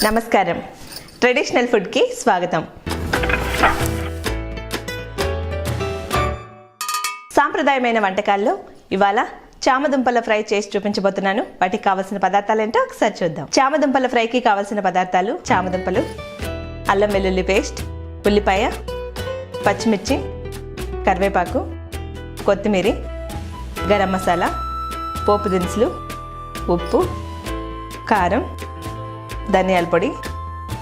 నమస్కారం. ట్రెడిషనల్ ఫుడ్కి స్వాగతం. సాంప్రదాయమైన వంటకాల్లో ఇవాళ చామదుంపల ఫ్రై చేసి చూపించబోతున్నాను. వాటికి కావాల్సిన పదార్థాలు ఏంటో ఒకసారి చూద్దాం. చామదుంపల ఫ్రైకి కావాల్సిన పదార్థాలు: చామదుంపలు, అల్లం వెల్లుల్లి పేస్ట్, ఉల్లిపాయ, పచ్చిమిర్చి, కరివేపాకు, కొత్తిమీర, గరం మసాలా, పోపు దినుసులు, ఉప్పు, కారం, ధనియాల పొడి,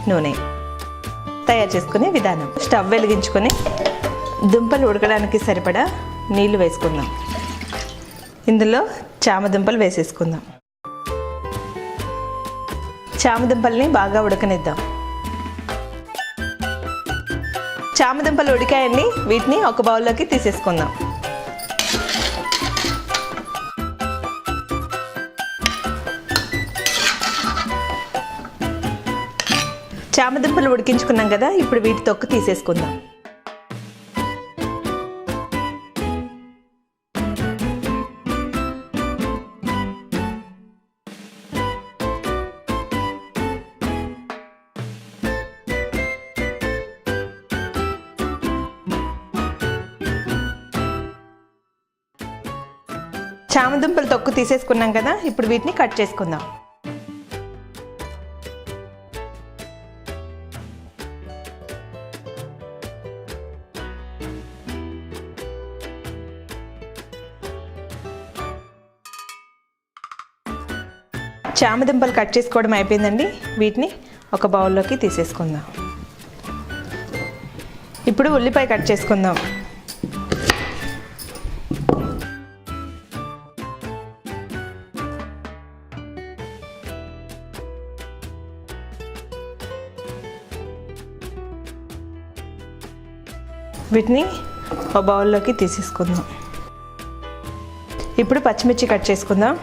నూనె. తయారు చేసుకునే విధానం: స్టవ్ వెలిగించుకొని దుంపలు ఉడకడానికి సరిపడా నీళ్లు వేసుకుందాం. ఇందులో చామదుంపలు వేసేసుకుందాం. చామదుంపల్ని బాగా ఉడకనిద్దాం. చామదుంపలు ఉడికాయండి. వీటిని ఒక బౌల్లోకి తీసేసుకుందాం. చామదుంపలు ఉడికించుకున్నాం కదా, ఇప్పుడు వీటి తొక్కు తీసేసుకుందాం. చామదుంపలు తొక్కు తీసేసుకున్నాం కదా, ఇప్పుడు వీటిని కట్ చేసుకుందాం. చామదుంపలు కట్ చేసుకోవడం అయిపోయిందండి. వీటిని ఒక బౌల్లోకి తీసేసుకుందాం. ఇప్పుడు ఉల్లిపాయ కట్ చేసుకుందాం. వీటిని ఒక బౌల్లోకి తీసేసుకుందాం. ఇప్పుడు పచ్చిమిర్చి కట్ చేసుకుందాం.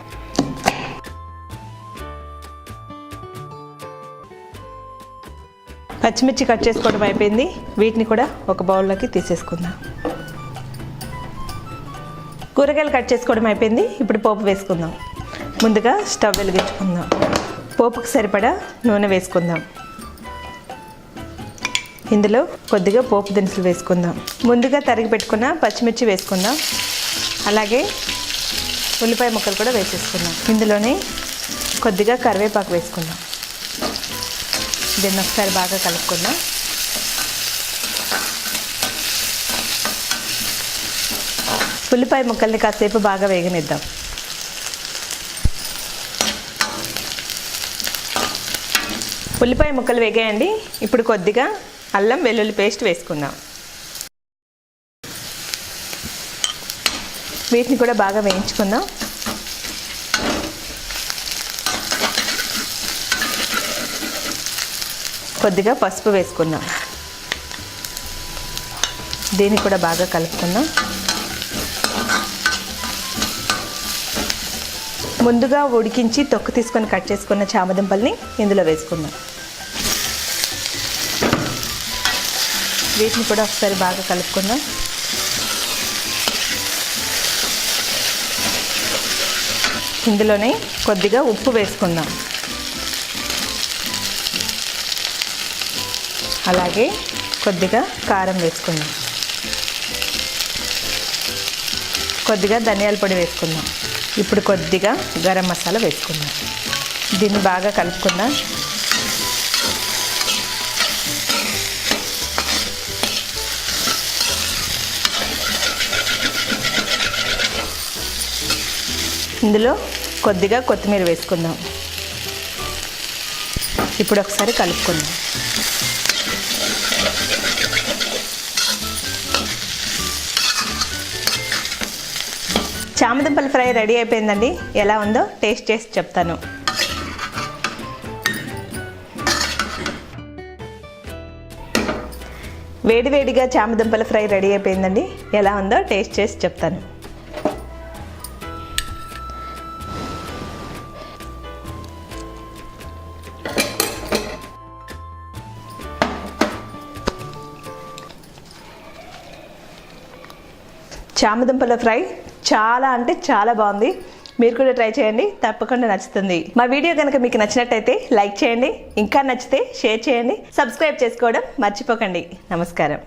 పచ్చిమిర్చి కట్ చేసుకోవడం అయిపోయింది. వీటిని కూడా ఒక బౌల్లోకి తీసేసుకుందాం. కూరగాయలు కట్ చేసుకోవడం అయిపోయింది. ఇప్పుడు పోపు వేసుకుందాం. ముందుగా స్టవ్ వెలిగించుకుందాం. పోపుకు సరిపడా నూనె వేసుకుందాం. ఇందులో కొద్దిగా పోపు దినుసులు వేసుకుందాం. ముందుగా తరిగి పెట్టుకున్న పచ్చిమిర్చి వేసుకుందాం. అలాగే ఉల్లిపాయ ముక్కలు కూడా వేసేసుకుందాం. ఇందులోనే కొద్దిగా కరివేపాకు వేసుకుందాం. దీన్ని ఒకసారి బాగా కలుపుకుందాం. ఉల్లిపాయ ముక్కల్ని కాసేపు బాగా వేగనిద్దాం. ఉల్లిపాయ ముక్కలు వేగాయండి. ఇప్పుడు కొద్దిగా అల్లం వెల్లుల్లి పేస్ట్ వేసుకుందాం. వీటిని కూడా బాగా వేయించుకుందాం. కొద్దిగా పసుపు వేసుకుందాం. దీన్ని కూడా బాగా కలుపుకుందాం. ముందుగా ఉడికించి తొక్కు తీసుకొని కట్ చేసుకున్న చామదుంపల్ని ఇందులో వేసుకుందాం. వీటిని కూడా ఒకసారి బాగా కలుపుకుందాం. ఇందులోనే కొద్దిగా ఉప్పు వేసుకుందాం. అలాగే కొద్దిగా కారం వేసుకుందాం. కొద్దిగా ధనియాల పొడి వేసుకుందాం. ఇప్పుడు కొద్దిగా గరం మసాలా వేసుకుందాం. దీన్ని బాగా కలుపుకుందాం. ఇందులో కొద్దిగా కొత్తిమీర వేసుకుందాం. ఇప్పుడు ఒకసారి కలుపుకుందాం. చామదుంపల ఫ్రై రెడీ అయిపోయిందండి. ఎలా ఉందో టేస్ట్ చేసి చెప్తాను. వేడివేడిగా చామదుంపల ఫ్రై రెడీ అయిపోయిందండి. ఎలా ఉందో టేస్ట్ చేసి చెప్తాను. చామదుంపల ఫ్రై చాలా అంటే చాలా బాగుంది. మీరు కూడా ట్రై చేయండి, తప్పకుండా నచ్చుతుంది. మా వీడియో కనుక మీకు నచ్చినట్టయితే లైక్ చేయండి, ఇంకా నచ్చితే షేర్ చేయండి, సబ్స్క్రైబ్ చేసుకోవడం మర్చిపోకండి. నమస్కారం.